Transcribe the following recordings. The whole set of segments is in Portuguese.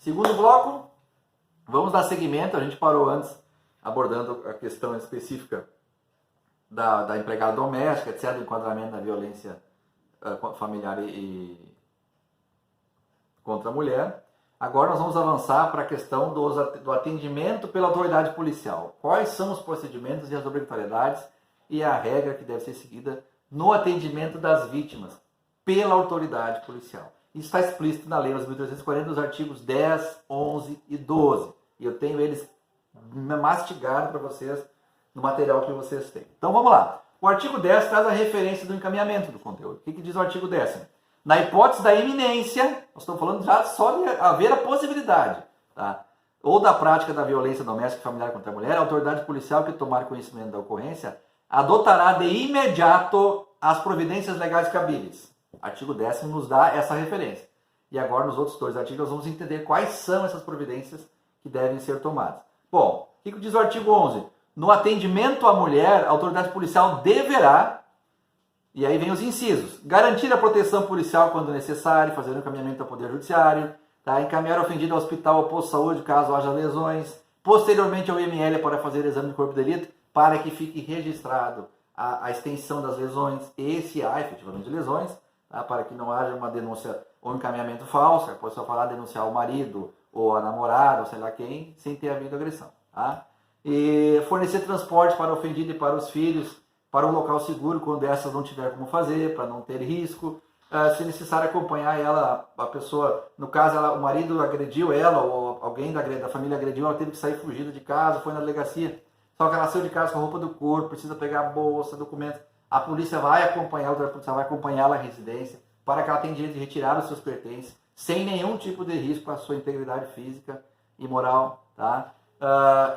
Segundo bloco, vamos dar seguimento. A gente parou antes abordando a questão específica da empregada doméstica, etc., do enquadramento da violência familiar e contra a mulher. Agora nós vamos avançar para a questão do atendimento pela autoridade policial. Quais são os procedimentos e as obrigatoriedades e a regra que deve ser seguida no atendimento das vítimas pela autoridade policial. Isso está explícito na Lei 8.340, nos artigos 10, 11 e 12. E eu tenho eles mastigados para vocês no material que vocês têm. Então vamos lá. O artigo 10 traz a referência do encaminhamento do conteúdo. O que diz o artigo 10? Na hipótese da iminência, nós estamos falando já só de haver a possibilidade, tá? Ou da prática da violência doméstica e familiar contra a mulher, a autoridade policial que tomar conhecimento da ocorrência adotará de imediato as providências legais cabíveis. Artigo 10 nos dá essa referência. E agora, nos outros dois artigos, nós vamos entender quais são essas providências que devem ser tomadas. Bom, o que diz o artigo 11? No atendimento à mulher, a autoridade policial deverá, e aí vem os incisos, garantir a proteção policial quando necessário, fazer o encaminhamento ao Poder Judiciário, tá? Encaminhar o ofendido ao hospital ou posto de saúde caso haja lesões, posteriormente ao IML para fazer exame de corpo de delito, para que fique registrado a extensão das lesões e se há efetivamente lesões, tá? Para que não haja uma denúncia ou encaminhamento falso, a pessoa falar denunciar o marido ou a namorada, ou sei lá quem, sem ter havido agressão. Tá? E fornecer transporte para o ofendido e para os filhos, para um local seguro, quando essas não tiver como fazer, para não ter risco. Se necessário, acompanhar ela, a pessoa, no caso, o marido agrediu ela, ou alguém da família agrediu, ela teve que sair fugida de casa, foi na delegacia. Só que ela saiu de casa com a roupa do corpo, precisa pegar a bolsa, documentos. A polícia vai acompanhar, vai acompanhá-la à residência, para que ela tenha direito de retirar os seus pertences, sem nenhum tipo de risco à sua integridade física e moral. Tá?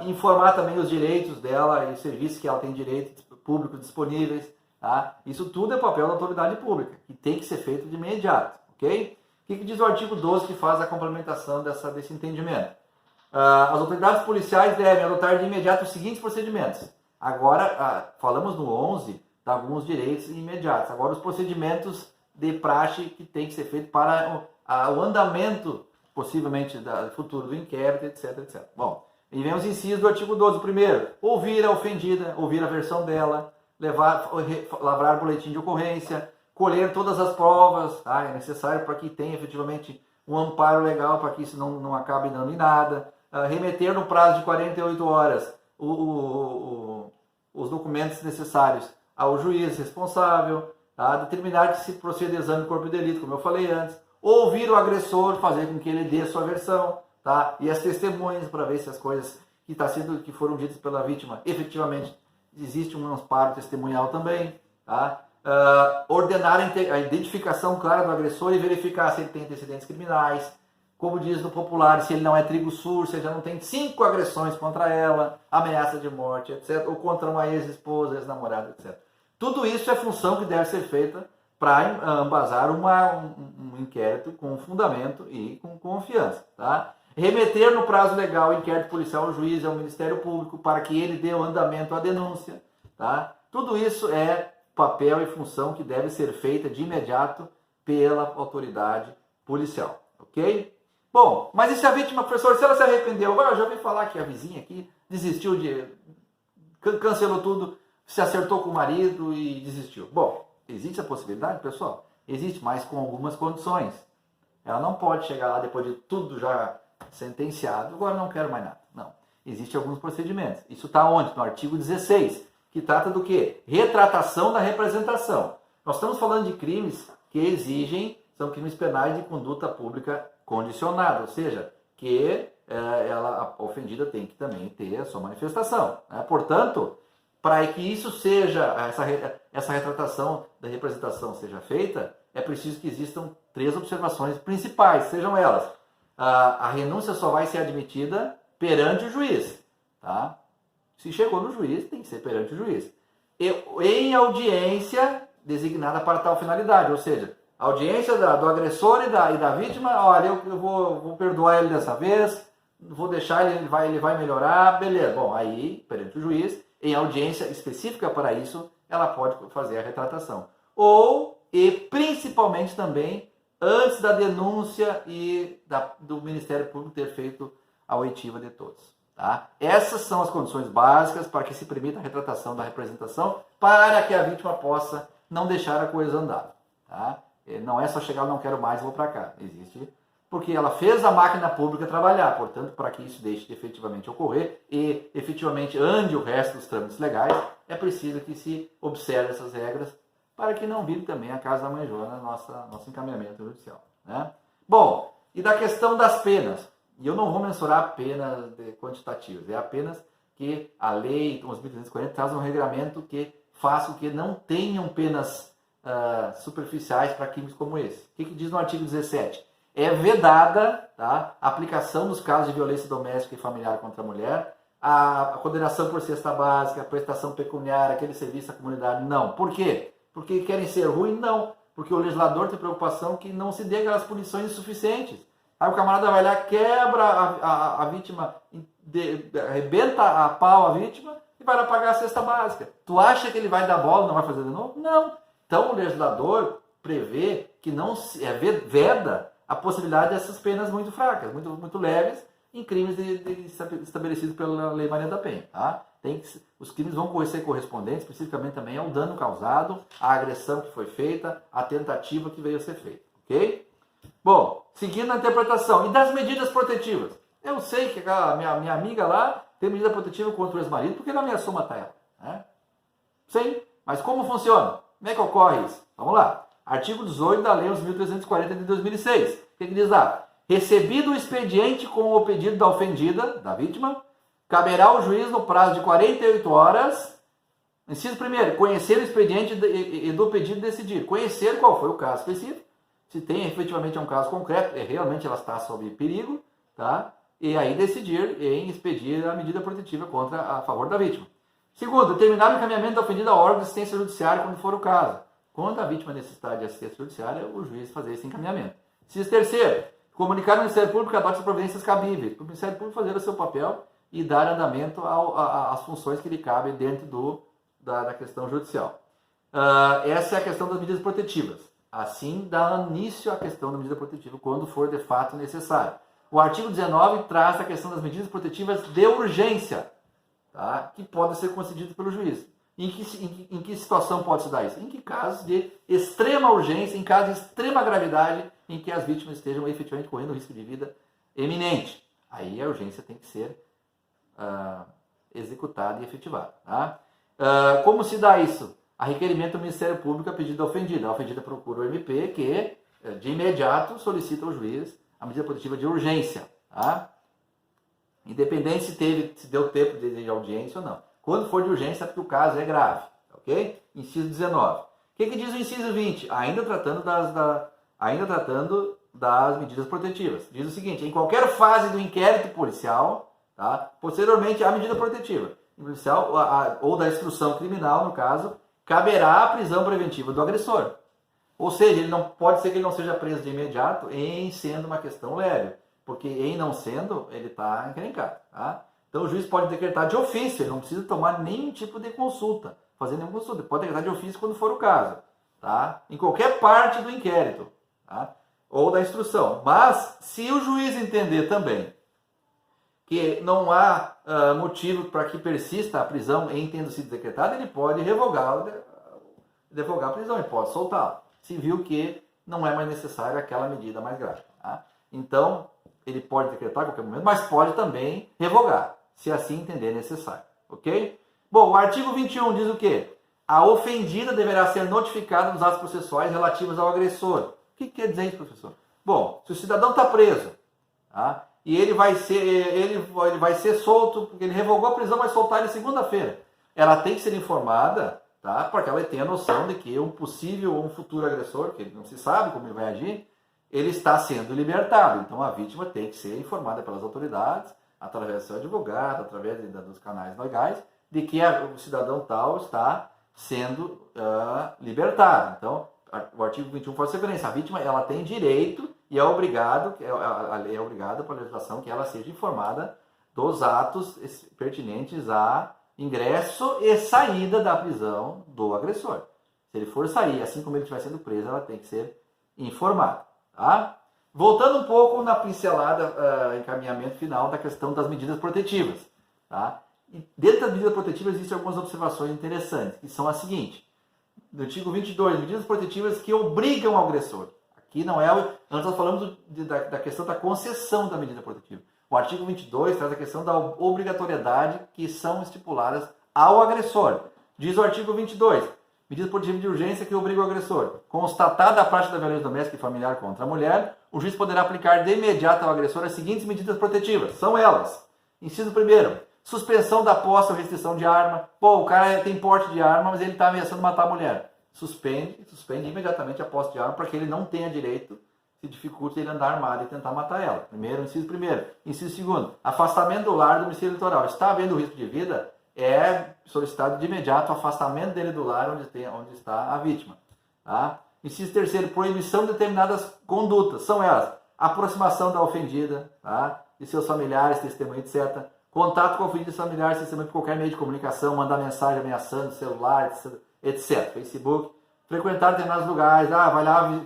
Informar também os direitos dela e os serviços que ela tem direito públicos disponíveis. Tá? Isso tudo é papel da autoridade pública, que tem que ser feito de imediato. Okay? O que diz o artigo 12 que faz a complementação desse entendimento? As autoridades policiais devem adotar de imediato os seguintes procedimentos. Agora, falamos no 11, de alguns direitos imediatos. Agora, os procedimentos de praxe que tem que ser feito para o andamento, possivelmente, futuro do inquérito, etc, etc. Bom, e vem os incisos do artigo 12. Primeiro, ouvir a ofendida, ouvir a versão dela, lavrar boletim de ocorrência, colher todas as provas, tá? É necessário para que tenha efetivamente um amparo legal, para que isso não acabe dando em nada. Remeter no prazo de 48 horas os documentos necessários ao juiz responsável, tá? Determinar que se proceda exame de corpo de delito, como eu falei antes, ouvir o agressor, fazer com que ele dê a sua versão, tá? E as testemunhas, para ver se as coisas que foram ditas pela vítima, efetivamente existe um amparo testemunhal também, tá? Ordenar a identificação clara do agressor e verificar se ele tem antecedentes criminais, como diz no popular, se ele não é trigo sujo, se ele já não tem 5 agressões contra ela, ameaça de morte, etc., ou contra uma ex-esposa, ex-namorada, etc. Tudo isso é função que deve ser feita para embasar um inquérito com fundamento e com confiança. Tá? Remeter no prazo legal o inquérito policial ao juiz e ao Ministério Público para que ele dê o andamento à denúncia. Tá? Tudo isso é papel e função que deve ser feita de imediato pela autoridade policial. Ok? Bom, mas e se a vítima, professor, se ela se arrependeu? Eu já ouvi falar que a vizinha aqui desistiu cancelou tudo, se acertou com o marido e desistiu. Bom, existe a possibilidade, pessoal? Existe, mas com algumas condições. Ela não pode chegar lá depois de tudo já sentenciado, agora não quero mais nada. Não. Existem alguns procedimentos. Isso está onde? No artigo 16, que trata do quê? Retratação da representação. Nós estamos falando de crimes que exigem, são crimes penais de conduta pública condicionada, ou seja, que a ofendida tem que também ter a sua manifestação. Né? Portanto, para que isso seja, essa retratação da representação seja feita, é preciso que existam 3 observações principais, sejam elas: a renúncia só vai ser admitida perante o juiz. Tá? Se chegou no juiz, tem que ser perante o juiz. Em audiência designada para tal finalidade, ou seja, a audiência do agressor e da vítima, olha, eu vou perdoar ele dessa vez, vou deixar ele vai melhorar, beleza. Bom, aí, perante o juiz, em audiência específica para isso, ela pode fazer a retratação. E principalmente também antes da denúncia e do Ministério Público ter feito a oitiva de todos. Tá? Essas são as condições básicas para que se permita a retratação da representação, para que a vítima possa não deixar a coisa andar. Tá? Não é só chegar, não quero mais, vou para cá. Existe, porque ela fez a máquina pública trabalhar, portanto, para que isso deixe de efetivamente ocorrer e efetivamente ande o resto dos trâmites legais, é preciso que se observe essas regras para que não vire também a casa da mãe Joana nosso encaminhamento judicial. Né? Bom, e da questão das penas, e eu não vou mensurar penas quantitativas, é apenas que a lei 11.340 traz um regramento que faça com que não tenham penas superficiais para crimes como esse. O que diz no artigo 17? É vedada, tá, a aplicação nos casos de violência doméstica e familiar contra a mulher, a condenação por cesta básica, a prestação pecuniária, aquele serviço à comunidade, não. Por quê? Porque querem ser ruim? Não. Porque o legislador tem preocupação que não se dê aquelas punições insuficientes. Aí o camarada vai lá, quebra a vítima, arrebenta a pau a vítima e vai lá pagar a cesta básica. Tu acha que ele vai dar bola e não vai fazer de novo? Não. Então o legislador prevê que não veda a possibilidade dessas penas muito fracas, muito leves, em crimes estabelecidos pela Lei Maria da Penha. Tá? Os crimes vão ser correspondentes, especificamente também ao dano causado, à agressão que foi feita, à tentativa que veio a ser feita. Ok? Bom, seguindo a interpretação. E das medidas protetivas? Eu sei que a minha amiga lá tem medida protetiva contra o ex-marido porque ele ameaçou matar ela. Né? Sim, mas como funciona? Como é que ocorre isso? Vamos lá. Artigo 18 da Lei 11.340 de 2006. O que diz lá? Recebido o expediente com o pedido da ofendida, da vítima, caberá ao juiz no prazo de 48 horas, inciso primeiro, conhecer o expediente e do pedido decidir. Conhecer qual foi o caso específico, se tem efetivamente um caso concreto, realmente ela está sob perigo, tá? E aí decidir em expedir a medida protetiva a favor da vítima. Segundo, determinar o encaminhamento da ofendida ao órgão de assistência judiciária quando for o caso. Quando a vítima necessitar de assistência judiciária, o juiz fazer esse encaminhamento. Terceiro, comunicar ao Ministério Público que adote as providências cabíveis. O Ministério Público fazer o seu papel e dar andamento às funções que lhe cabem dentro da questão judicial. Essa é a questão das medidas protetivas. Assim, dá início à questão da medida protetiva quando for de fato necessário. O artigo 19 traz a questão das medidas protetivas de urgência, tá? Que podem ser concedidas pelo juiz. Em que situação pode se dar isso? Em que casos de extrema urgência, em casos de extrema gravidade, em que as vítimas estejam efetivamente correndo risco de vida eminente. Aí a urgência tem que ser executada e efetivada. Tá? Como se dá isso? A requerimento do Ministério Público a pedido da ofendida. A ofendida procura o MP que, de imediato, solicita ao juiz a medida protetiva de urgência. Tá? Independente se deu tempo de audiência ou não. Quando for de urgência é porque o caso é grave. Ok? Inciso 19. O que diz o inciso 20? Ainda tratando das medidas protetivas. Diz o seguinte: em qualquer fase do inquérito policial, tá? Posteriormente à medida protetiva policial ou da instrução criminal, no caso, caberá a prisão preventiva do agressor. Ou seja, pode ser que ele não seja preso de imediato em sendo uma questão leve, porque em não sendo, ele está encrencado. Tá? Então o juiz pode decretar de ofício, ele não precisa tomar nenhum tipo de consulta, fazer nenhuma consulta, ele pode decretar de ofício quando for o caso. Tá? Em qualquer parte do inquérito, tá? Ou da instrução. Mas, se o juiz entender também que não há motivo para que persista a prisão em tendo sido decretada, ele pode revogar a prisão, ele pode soltá-lo, se viu que não é mais necessária aquela medida mais grave. Tá? Então, ele pode decretar a qualquer momento, mas pode também revogar, se assim entender necessário. Ok? Bom, o artigo 21 diz o quê? A ofendida deverá ser notificada dos atos processuais relativos ao agressor. O que quer dizer isso, professor? Bom, se o cidadão está preso, tá? E ele vai ser solto, porque ele revogou a prisão, vai soltar ele segunda-feira. Ela tem que ser informada, tá? Para que ela tenha noção de que um possível ou um futuro agressor, que não se sabe como ele vai agir, ele está sendo libertado. Então a vítima tem que ser informada pelas autoridades, através do seu advogado, através dos canais legais, de que o cidadão tal está sendo libertado. Então, o artigo 21 faz referência. A vítima ela tem direito e é obrigada pela legislação que ela seja informada dos atos pertinentes a ingresso e saída da prisão do agressor. Se ele for sair, assim como ele estiver sendo preso, ela tem que ser informada. Tá? Voltando um pouco na pincelada, encaminhamento final da questão das medidas protetivas. Tá? E dentro das medidas protetivas existem algumas observações interessantes, que são as seguintes. No artigo 22, medidas protetivas que obrigam o agressor. Aqui não é... Antes nós falamos da questão da concessão da medida protetiva. O artigo 22 traz a questão da obrigatoriedade que são estipuladas ao agressor. Diz o artigo 22, medidas protetivas de urgência que obrigam o agressor. Constatada a prática da violência doméstica e familiar contra a mulher, o juiz poderá aplicar de imediato ao agressor as seguintes medidas protetivas. São elas. Inciso 1º, suspensão da posse ou restrição de arma. Pô, o cara tem porte de arma, mas ele está ameaçando matar a mulher. Suspende imediatamente a posse de arma para que ele não tenha direito, se dificulte ele andar armado e tentar matar ela. Inciso 1º. Inciso 2º, afastamento do lar do domicílio eleitoral. Está havendo risco de vida, é solicitado de imediato o afastamento dele do lar onde está a vítima. Tá? Inciso 3º, proibição de determinadas condutas. São elas: aproximação da ofendida, tá? E seus familiares, testemunha, etc. Contato com a ofendida, familiares, testemunha por qualquer meio de comunicação, mandar mensagem ameaçando, celular, etc. Facebook. Frequentar determinados lugares. Vai lá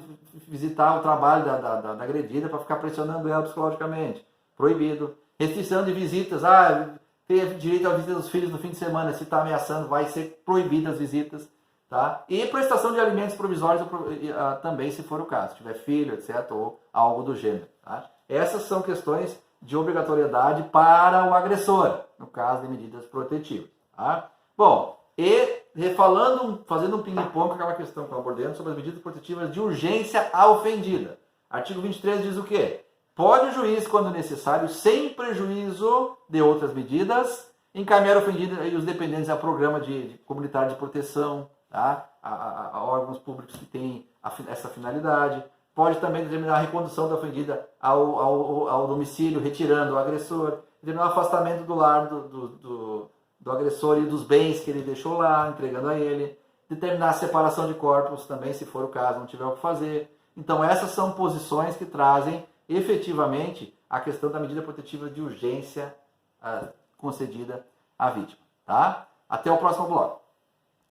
visitar o trabalho da agredida para ficar pressionando ela psicologicamente. Proibido. Restrição de visitas. Ter direito à visita dos filhos no fim de semana. Se está ameaçando, vai ser proibidas as visitas. Tá? E prestação de alimentos provisórios também, se for o caso. Se tiver filho, etc. Ou algo do gênero. Tá? Essas são questões de obrigatoriedade para o agressor, no caso de medidas protetivas. Tá? Bom, fazendo um ping-pong com aquela questão que eu abordei sobre as medidas protetivas de urgência à ofendida. Artigo 23 diz o quê? Pode o juiz, quando necessário, sem prejuízo de outras medidas, encaminhar a ofendida e os dependentes a programa de comunitário de proteção, tá? a órgãos públicos que têm essa finalidade. Pode também determinar a recondução da ofendida ao domicílio, retirando o agressor, determinar o afastamento do lar do agressor e dos bens que ele deixou lá, entregando a ele, determinar a separação de corpos também, se for o caso, não tiver o que fazer. Então essas são posições que trazem efetivamente a questão da medida protetiva de urgência concedida à vítima. Tá? Até o próximo bloco.